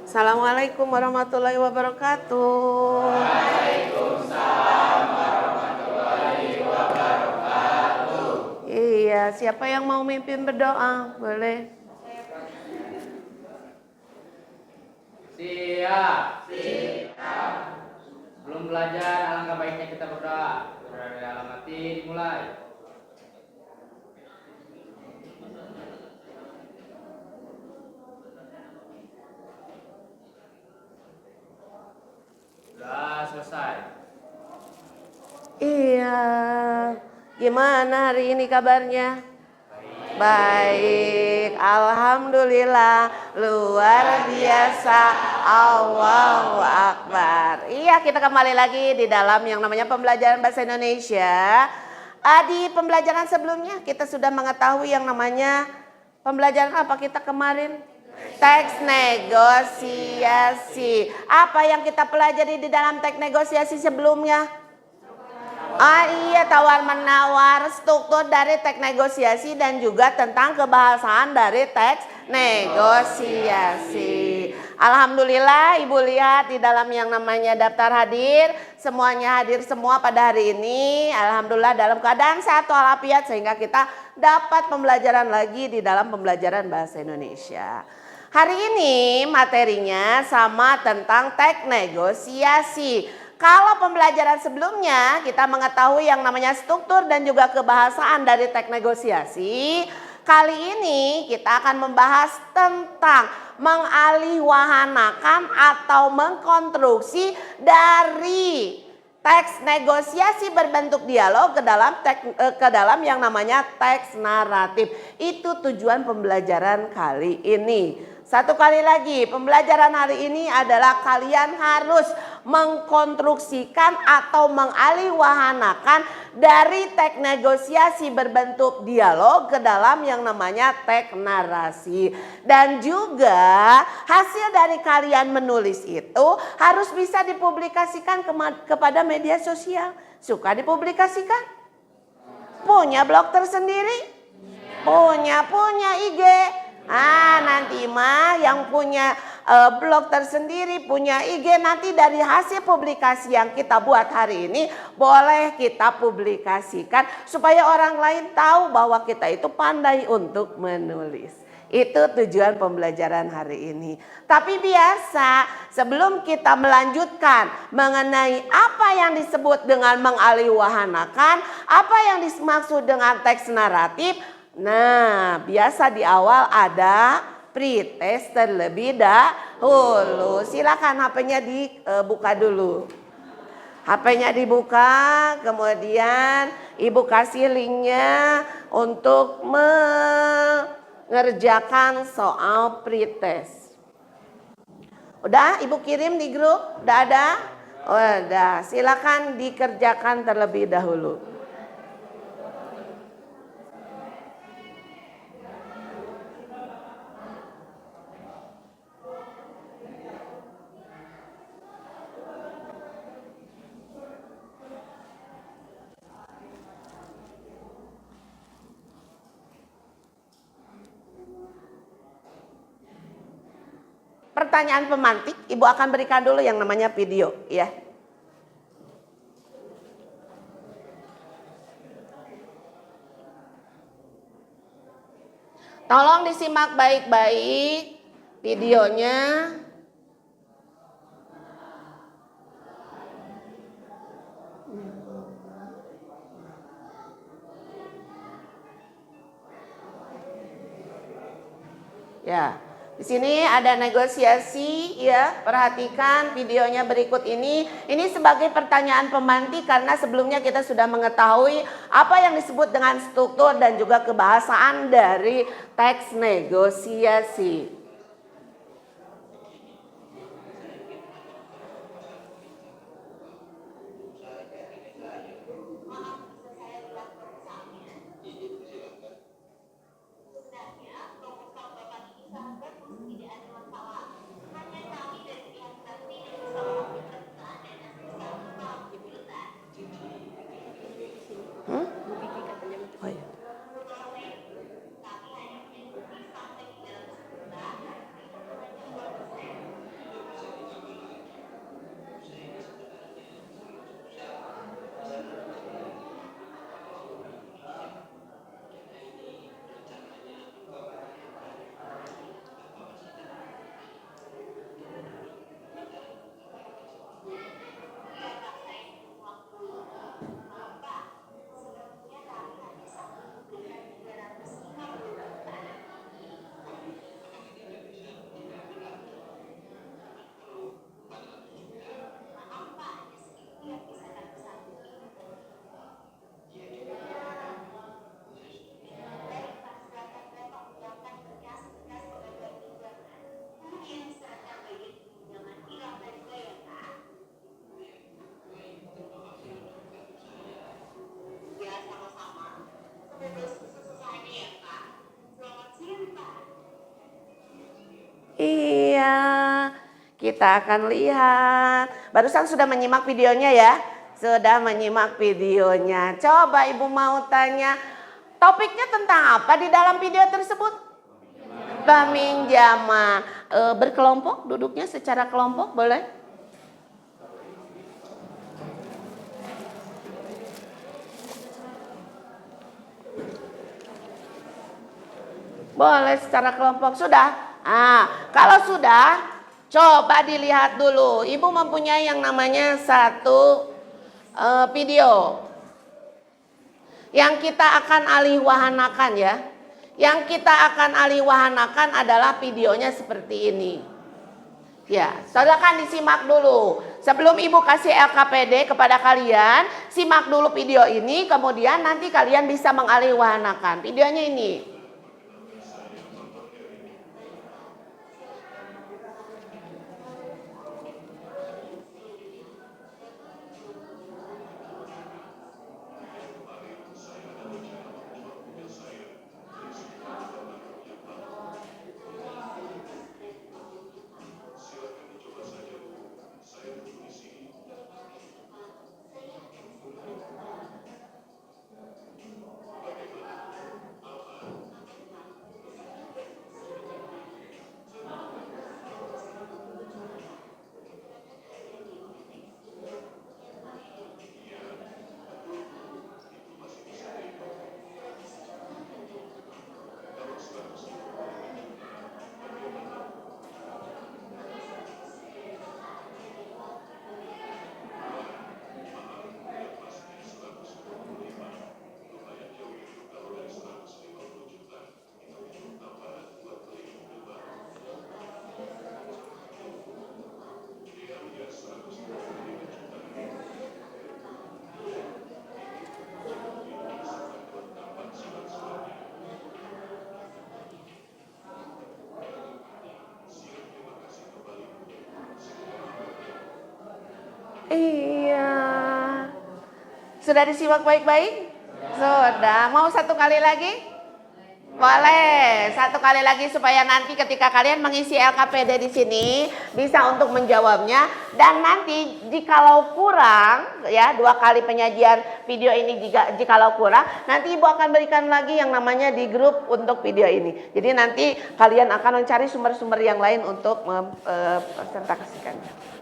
Assalamualaikum warahmatullahi wabarakatuh. Waalaikumsalam warahmatullahi wabarakatuh. Iya, siapa yang mau mimpin berdoa? Boleh. Siap. Sebelum belajar, alangkah baiknya kita berdoa. Berdoa dari dalam hati, dimulai. Sudah selesai. Iya. Gimana hari ini kabarnya? Baik, alhamdulillah, luar biasa, Allahu Akbar. Iya, kita kembali lagi di dalam yang namanya pembelajaran bahasa Indonesia. Di pembelajaran sebelumnya kita sudah mengetahui yang namanya pembelajaran apa kita kemarin? Teks negosiasi. Apa yang kita pelajari di dalam teks negosiasi sebelumnya? Iya, tawar menawar, struktur dari teks negosiasi dan juga tentang kebahasaan dari teks negosiasi. Alhamdulillah, Ibu lihat di dalam yang namanya daftar hadir, semuanya hadir semua pada hari ini. Alhamdulillah dalam keadaan sehat walafiat sehingga kita dapat pembelajaran lagi di dalam pembelajaran bahasa Indonesia. Hari ini materinya sama tentang teks negosiasi. Kalau pembelajaran sebelumnya kita mengetahui yang namanya struktur dan juga kebahasaan dari teks negosiasi, kali ini kita akan membahas tentang mengalihwahanakan atau mengkonstruksi dari teks negosiasi berbentuk dialog ke dalam yang namanya teks naratif. Itu tujuan pembelajaran kali ini. Satu kali lagi, pembelajaran hari ini adalah kalian harus mengkonstruksikan atau mengalihwahanakan dari teks negosiasi berbentuk dialog ke dalam yang namanya teks narasi. Dan juga hasil dari kalian menulis itu harus bisa dipublikasikan kepada media sosial. Suka dipublikasikan? Punya blog tersendiri? Punya IG. Nanti mah yang punya blog tersendiri, punya IG, nanti dari hasil publikasi yang kita buat hari ini boleh kita publikasikan supaya orang lain tahu bahwa kita itu pandai untuk menulis. Itu tujuan pembelajaran hari ini. Tapi biasa sebelum kita melanjutkan mengenai apa yang disebut dengan mengalihwahanakan, apa yang dimaksud dengan teks naratif. Nah, biasa di awal ada pretest terlebih dahulu. Silakan HP-nya dibuka dulu. HP-nya dibuka, kemudian Ibu kasih linknya untuk mengerjakan soal pretest. Udah Ibu kirim di grup? Udah ada? Udah, silakan dikerjakan terlebih dahulu. Pertanyaan pemantik, Ibu akan berikan dulu yang namanya video, ya. Tolong disimak baik-baik videonya. Ya. Di sini ada negosiasi, ya. Perhatikan videonya berikut ini. Ini sebagai pertanyaan pemantik karena sebelumnya kita sudah mengetahui apa yang disebut dengan struktur dan juga kebahasaan dari teks negosiasi. Kita akan lihat. Barusan sudah menyimak videonya ya? Sudah menyimak videonya. Coba Ibu mau tanya, topiknya tentang apa di dalam video tersebut? Peminjaman. Berkelompok, duduknya secara kelompok boleh? Boleh secara kelompok. Sudah? Kalau sudah, coba dilihat dulu. Ibu mempunyai yang namanya satu video yang kita akan alih wahanakan ya. Yang kita akan alih wahanakan adalah videonya seperti ini. Ya, silakan disimak dulu. Sebelum Ibu kasih LKPD kepada kalian, simak dulu video ini, kemudian nanti kalian bisa mengalih wahanakan. Videonya ini. Iya. Sudah disimak baik-baik? Sudah. Mau satu kali lagi? Boleh. Satu kali lagi supaya nanti ketika kalian mengisi LKPD di sini bisa untuk menjawabnya. Dan nanti jikalau kurang ya 2 kali penyajian video ini jikalau kurang, nanti Ibu akan berikan lagi yang namanya di grup untuk video ini. Jadi nanti kalian akan mencari sumber-sumber yang lain untuk mempresentasikannya.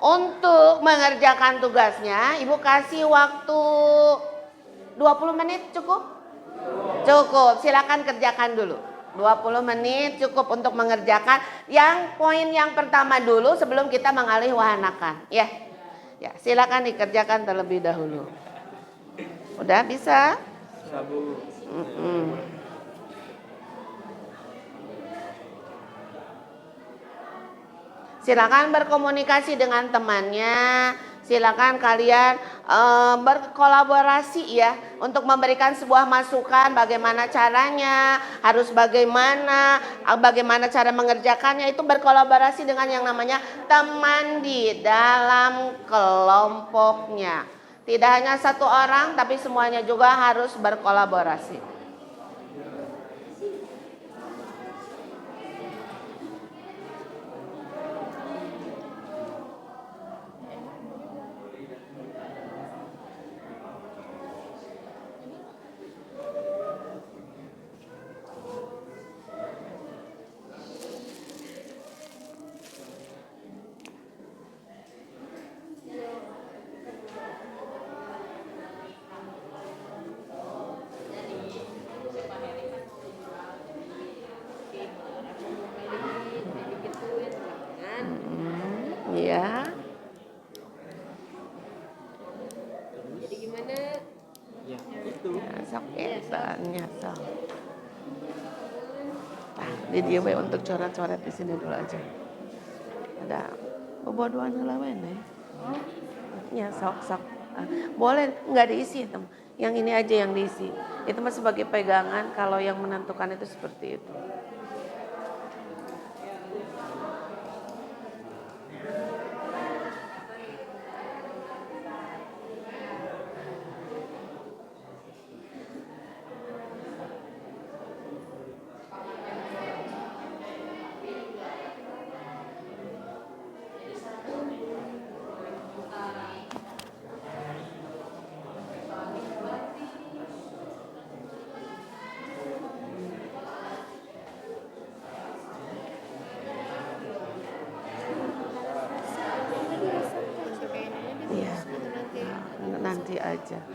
Untuk mengerjakan tugasnya, Ibu kasih waktu 20 menit cukup? Cukup, silakan kerjakan dulu. 20 menit cukup untuk mengerjakan yang poin yang pertama dulu sebelum kita mengalih wahanakan. Ya, silakan dikerjakan terlebih dahulu. Udah bisa? Sabu. Silakan berkomunikasi dengan temannya. Silakan kalian berkolaborasi ya untuk memberikan sebuah masukan bagaimana caranya, harus bagaimana cara mengerjakannya, itu berkolaborasi dengan yang namanya teman di dalam kelompoknya. Tidak hanya satu orang tapi semuanya juga harus berkolaborasi. sok etanya sok. Di dia we untuk coret-coret di sini dulu aja. Ada bobodoannya lawan nih. Ya sok. Boleh nggak diisi tem. Yang ini aja yang diisi. Itu mah sebagai pegangan kalau yang menentukan itu seperti itu.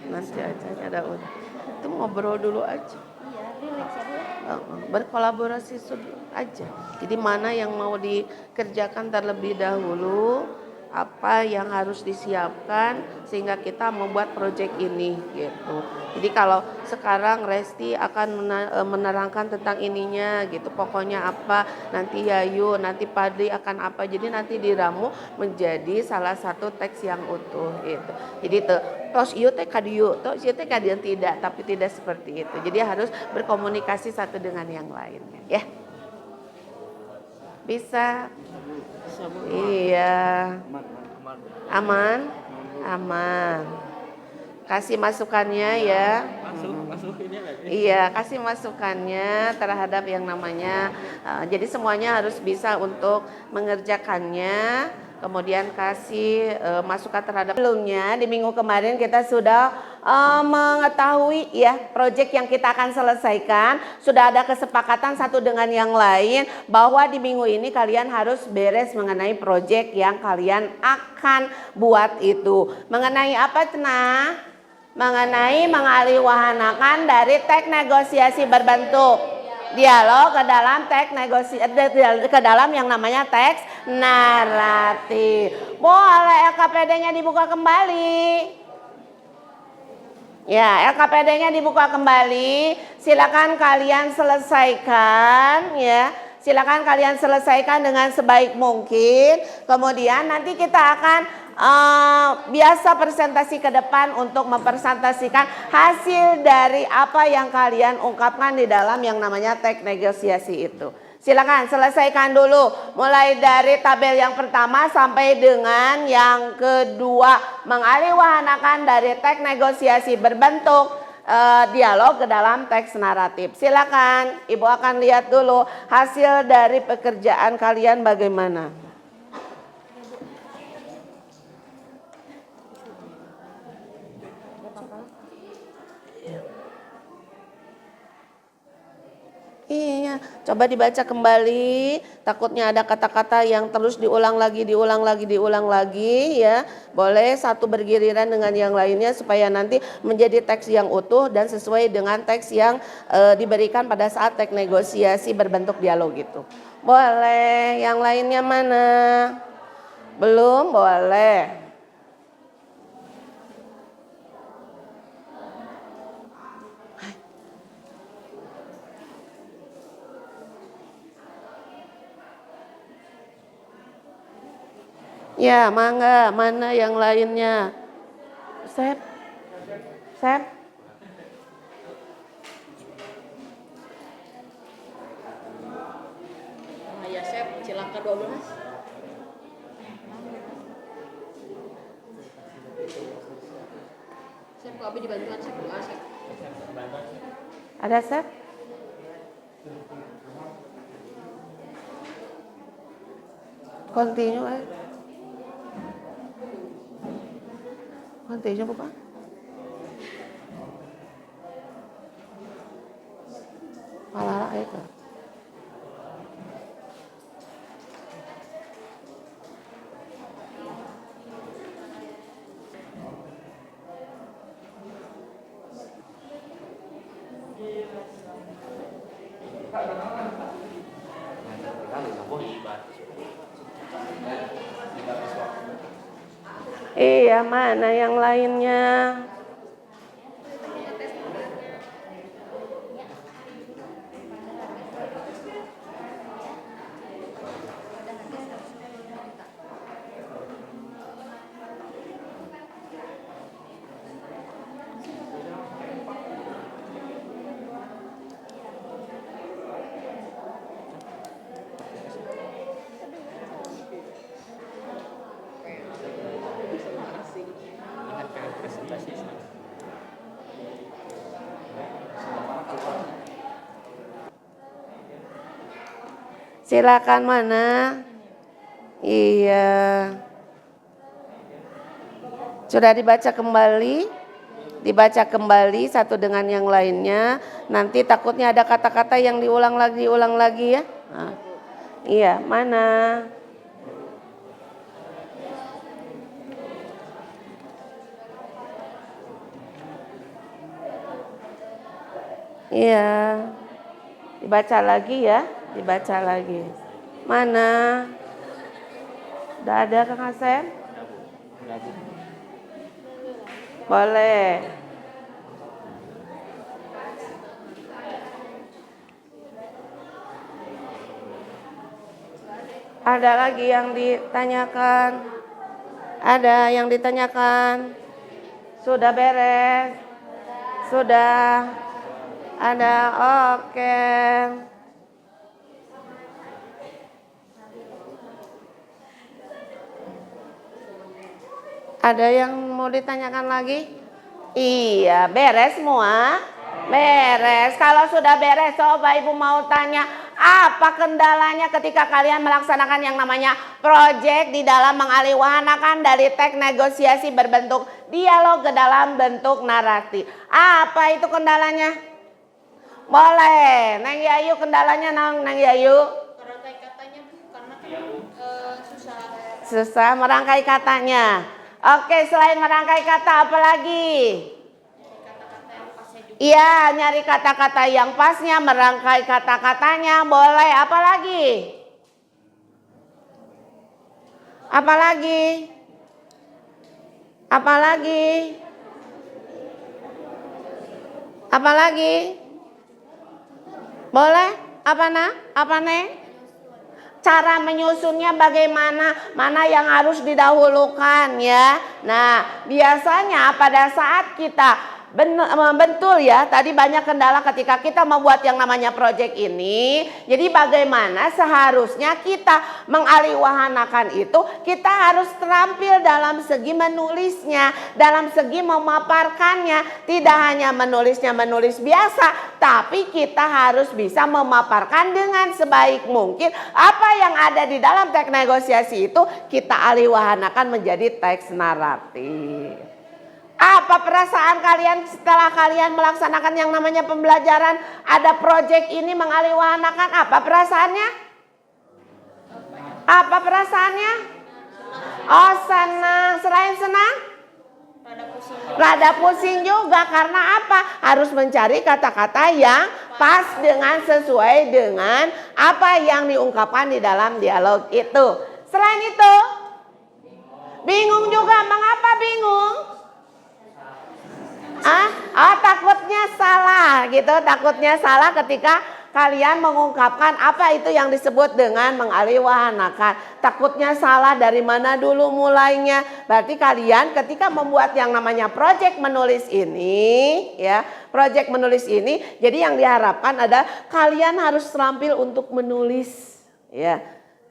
Nanti aja ada udah. Itu ngobrol dulu aja. Berkolaborasi aja. Jadi mana yang mau dikerjakan terlebih dahulu, apa yang harus disiapkan sehingga kita membuat proyek ini gitu. Jadi kalau sekarang Resti akan menerangkan tentang ininya gitu, pokoknya apa, nanti Yayu, nanti Padri akan apa. Jadi nanti diramu menjadi salah satu teks yang utuh gitu. Jadi tos ieu teh kadieu, tos ieu teh kadieu tidak, tapi tidak seperti itu. Jadi harus berkomunikasi satu dengan yang lainnya, ya. Bisa. Iya. Aman. Kasih masukannya ya. Masuk ini lagi. Iya, kasih masukannya terhadap yang namanya. Jadi semuanya harus bisa untuk mengerjakannya. Kemudian kasih masukan terhadap sebelumnya. Di minggu kemarin kita sudah mengetahui ya proyek yang kita akan selesaikan. Sudah ada kesepakatan satu dengan yang lain bahwa di minggu ini kalian harus beres mengenai proyek yang kalian akan buat itu. Mengenai apa Cenah? Mengenai mengalihwahanakan dari teks negosiasi berbentuk dialog ke dalam teks ke dalam yang namanya teks naratif. Boleh LKPD-nya dibuka kembali. Ya, LKPD-nya dibuka kembali. Silakan kalian selesaikan ya. Silakan kalian selesaikan dengan sebaik mungkin. Kemudian nanti kita akan biasa presentasi ke depan untuk mempresentasikan hasil dari apa yang kalian ungkapkan di dalam yang namanya teks negosiasi itu. Silakan selesaikan dulu mulai dari tabel yang pertama sampai dengan yang kedua, mengalihwahanakan dari teks negosiasi berbentuk dialog ke dalam teks naratif. Silakan, Ibu akan lihat dulu hasil dari pekerjaan kalian bagaimana. Iya, coba dibaca kembali. Takutnya ada kata-kata yang terus diulang lagi ya. Boleh satu bergiliran dengan yang lainnya supaya nanti menjadi teks yang utuh dan sesuai dengan teks yang diberikan pada saat teks negosiasi berbentuk dialog itu. Boleh, yang lainnya mana? Belum, boleh. Ya, mangga, mana yang lainnya? Sep. Ya, Sep, cilaka 12. Sep, kok Abi dibantuan Sep? Sep. Ada Sep? Continue Continue bukan? Palala itu. Iya, mana yang lainnya? Silakan mana? Iya. Sudah dibaca kembali? Dibaca kembali satu dengan yang lainnya. Nanti takutnya ada kata-kata yang diulang lagi ya. Nah, iya, mana? Iya. Dibaca lagi ya, dibaca lagi. Mana? Udah ada Kang Asep? Boleh. Ada lagi yang ditanyakan? Ada yang ditanyakan? Sudah beres? Sudah? Ada? Oke. Ada yang mau ditanyakan lagi? Iya, beres semua? Beres. Kalau sudah beres, coba Ibu mau tanya, apa kendalanya ketika kalian melaksanakan yang namanya proyek di dalam mengalihwahanakan dari teks negosiasi berbentuk dialog ke dalam bentuk narasi? Apa itu kendalanya? Boleh. Neng Yayu kendalanya Neng Yayu? Merangkai katanya karena susah. Susah merangkai katanya. Oke, selain merangkai kata apa lagi? Kata-kata yang pasnya juga. Iya, nyari kata-kata yang pasnya, merangkai kata-katanya, boleh. Apa lagi? Apa lagi? Apa lagi? Apa lagi? Boleh? Apa nak? Apa neng? Cara menyusunnya bagaimana, mana yang harus didahulukan ya. Nah, biasanya pada saat kita betul ya, tadi banyak kendala ketika kita membuat yang namanya proyek ini. Jadi bagaimana seharusnya kita mengalihwahanakan itu, kita harus terampil dalam segi menulisnya, dalam segi memaparkannya. Tidak hanya menulis biasa, tapi kita harus bisa memaparkan dengan sebaik mungkin apa yang ada di dalam teks negosiasi itu kita alihwahanakan menjadi teks naratif. Apa perasaan kalian setelah kalian melaksanakan yang namanya pembelajaran, ada proyek ini mengalihwahanakan, apa perasaannya? Apa perasaannya? Oh, senang. Selain senang? Rada pusing juga. Karena apa? Harus mencari kata-kata yang pas dengan sesuai dengan apa yang diungkapkan di dalam dialog itu. Selain itu, bingung juga. Mengapa bingung? Takutnya salah gitu. Takutnya salah ketika kalian mengungkapkan apa itu yang disebut dengan mengalihwahanakan. Takutnya salah dari mana dulu mulainya. Berarti kalian ketika membuat yang namanya proyek menulis ini ya, proyek menulis ini, jadi yang diharapkan ada kalian harus terampil untuk menulis ya.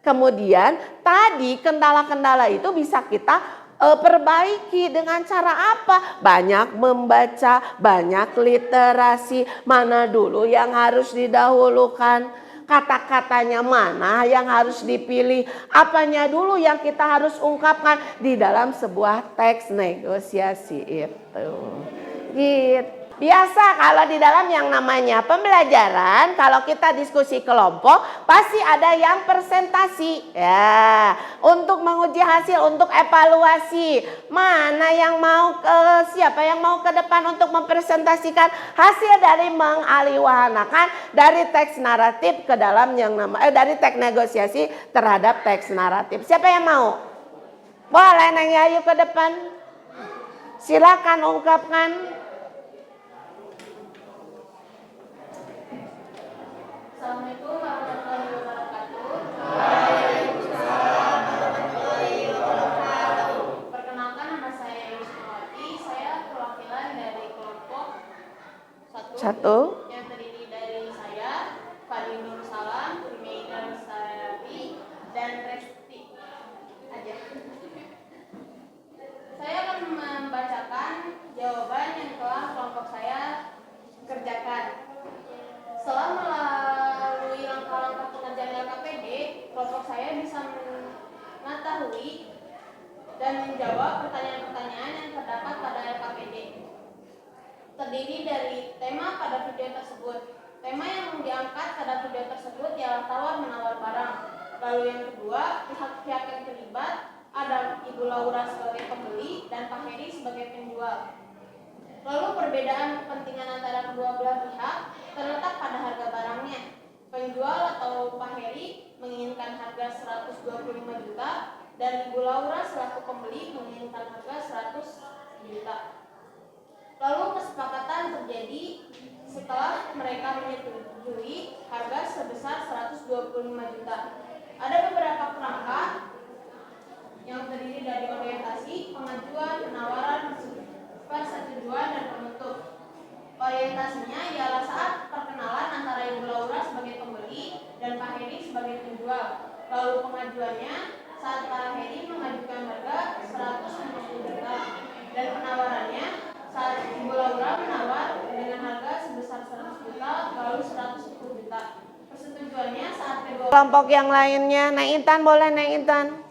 Kemudian tadi kendala-kendala itu bisa kita perbaiki dengan cara apa? Banyak membaca, banyak literasi, mana dulu yang harus didahulukan, kata-katanya mana yang harus dipilih, apanya dulu yang kita harus ungkapkan di dalam sebuah teks negosiasi itu. Gitu. Biasa kalau di dalam yang namanya pembelajaran, kalau kita diskusi kelompok pasti ada yang presentasi ya, untuk menguji hasil, untuk evaluasi. Mana yang mau siapa yang mau ke depan untuk mempresentasikan hasil dari mengalihwahanakan dari teks naratif ke dalam yang dari teks negosiasi terhadap teks naratif. Siapa yang mau? Boleh Neng Yayu ke depan. Silakan ungkapkan. Assalamualaikum warahmatullahi wabarakatuh. Perkenalkan, nama saya Yusmawati. Saya perwakilan dari kelompok Satu. yang terdiri dari saya, Fadli Nur Salam, Meida Sari, dan Resti aja. Saya akan membacakan jawaban yang telah kelompok saya kerjakan. Setelah melalui langkah-langkah pengerjaan LKPD, saya bisa mengetahui dan menjawab pertanyaan-pertanyaan yang terdapat pada LKPD. Terdiri dari tema pada video tersebut. Tema yang diangkat pada video tersebut ialah tawar-menawar barang. Lalu yang kedua, pihak-pihak yang terlibat ada Ibu Laura sebagai pembeli dan Pak Heri sebagai penjual. Lalu perbedaan kepentingan antara kedua belah pihak terletak pada harga barangnya. Penjual atau Pak Heri menginginkan harga 125 juta dan Ibu Laura selaku pembeli menginginkan harga 100 juta. Lalu kesepakatan terjadi setelah mereka menyetujui harga sebesar 125 juta. Ada beberapa perangkat yang terdiri dari orientasi, pengajuan, penawaran, persetujuan, dan penutup. Orientasinya ialah saat perkenalan antara Ibu Laura sebagai pembeli dan Pak Heri sebagai penjual. Lalu pengajuannya saat Pak Heri mengajukan harga 150 juta dan penawarannya saat Ibu Laura menawar dengan harga sebesar 100 juta lalu 110 juta. Persetujuannya saat kedua Kelompok yang lainnya, Neng Intan boleh Neng Intan.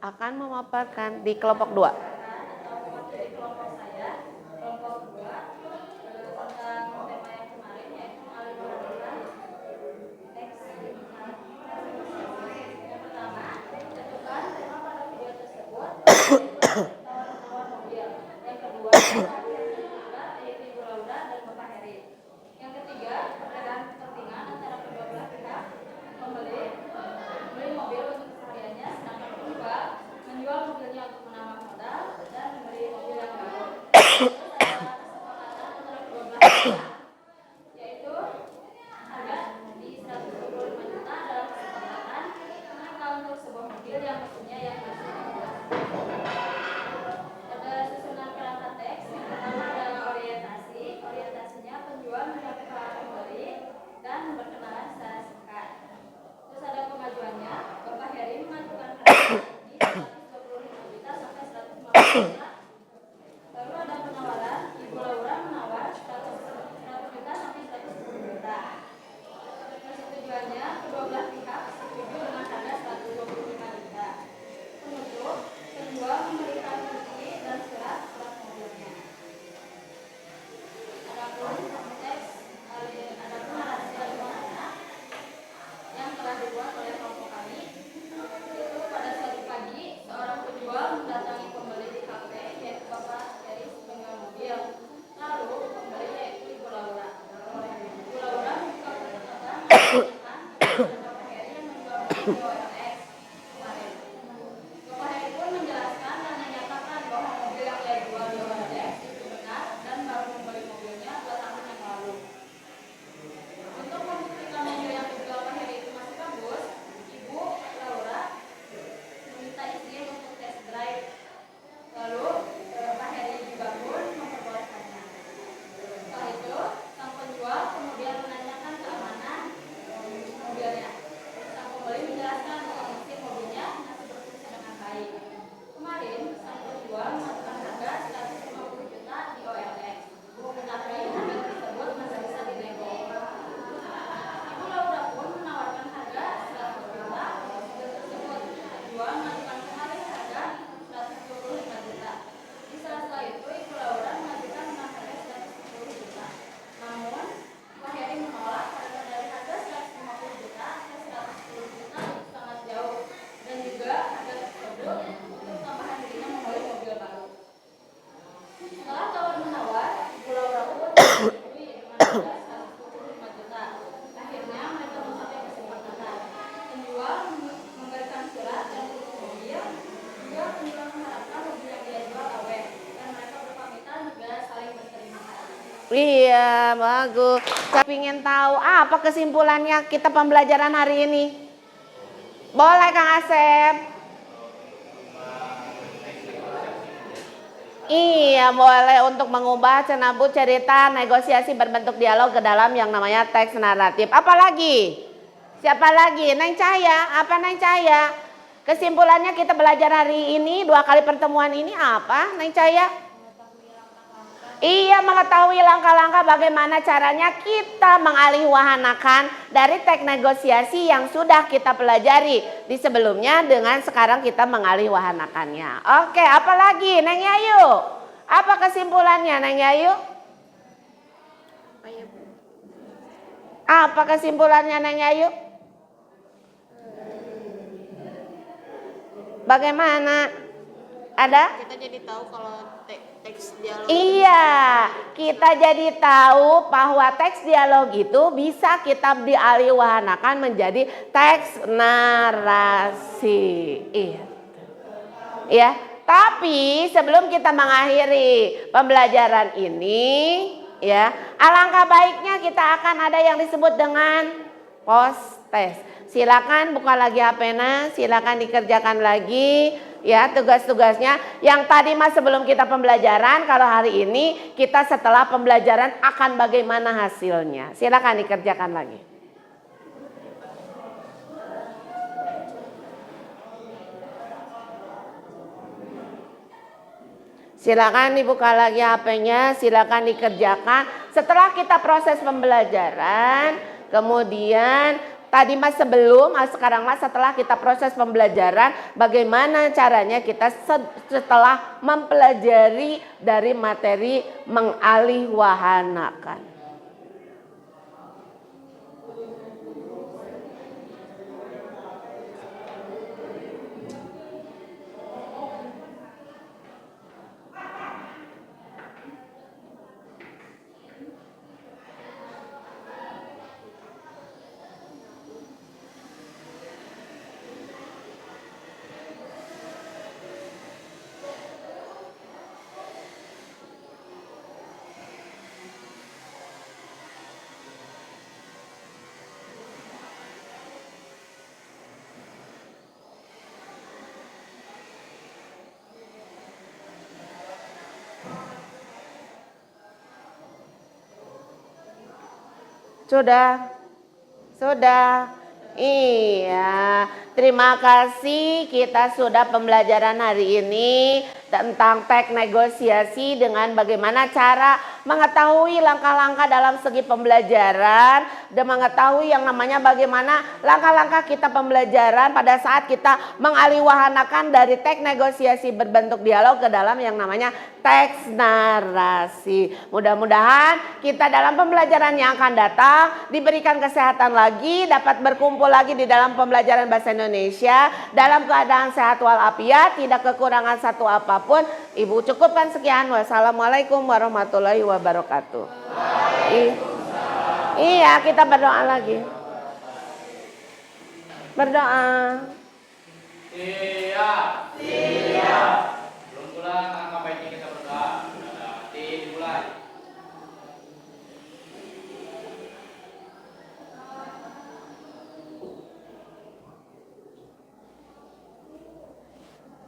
Akan memaparkan di kelompok 2. Iya, bagus. Saya ingin tahu apa kesimpulannya kita pembelajaran hari ini. Boleh Kang Asep. Iya, boleh untuk mengubah cenabut cerita negosiasi berbentuk dialog ke dalam yang namanya teks naratif. Apalagi? Siapa lagi? Neng Cahaya. Apa Neng Cahaya? Kesimpulannya kita belajar hari ini, 2 kali pertemuan ini apa Neng Cahaya? Iya, mengetahui langkah-langkah bagaimana caranya kita mengalihwahanakan dari teks negosiasi yang sudah kita pelajari di sebelumnya dengan sekarang kita mengalihwahanakannya. Oke, apalagi Neng Yayu? Apa kesimpulannya Neng Yayu? Apa kesimpulannya Neng Yayu? Bagaimana? Ada? Kita jadi tahu kalau teks dialog. Iya, kita jadi tahu bahwa teks dialog itu bisa kita dialihwahanakan menjadi teks narasi. Iya. Ya, tapi sebelum kita mengakhiri pembelajaran ini, ya, alangkah baiknya kita akan ada yang disebut dengan post test. Silakan buka lagi HP-nya, silakan dikerjakan lagi ya tugas-tugasnya. Yang tadi mas sebelum kita pembelajaran, kalau hari ini kita setelah pembelajaran akan bagaimana hasilnya. Silakan dikerjakan lagi. Silakan dibuka lagi HP-nya, silakan dikerjakan. Setelah kita proses pembelajaran, kemudian tadi mas sebelum, sekarang mas setelah kita proses pembelajaran, bagaimana caranya kita setelah mempelajari dari materi mengalihwahanakan. Sudah. Iya. Terima kasih kita sudah pembelajaran hari ini tentang teks negosiasi dengan bagaimana cara mengetahui langkah-langkah dalam segi pembelajaran dan mengetahui yang namanya bagaimana langkah-langkah kita pembelajaran pada saat kita mengalihwahanakan dari teks negosiasi berbentuk dialog ke dalam yang namanya teks narasi. Mudah-mudahan kita dalam pembelajaran yang akan datang diberikan kesehatan lagi, dapat berkumpul lagi di dalam pembelajaran bahasa Indonesia dalam keadaan sehat walafiat, tidak kekurangan satu apapun. Ibu cukupkan sekian. Wassalamualaikum warahmatullahi wabarakatuh. Iya, kita berdoa lagi. Berdoa. Siap.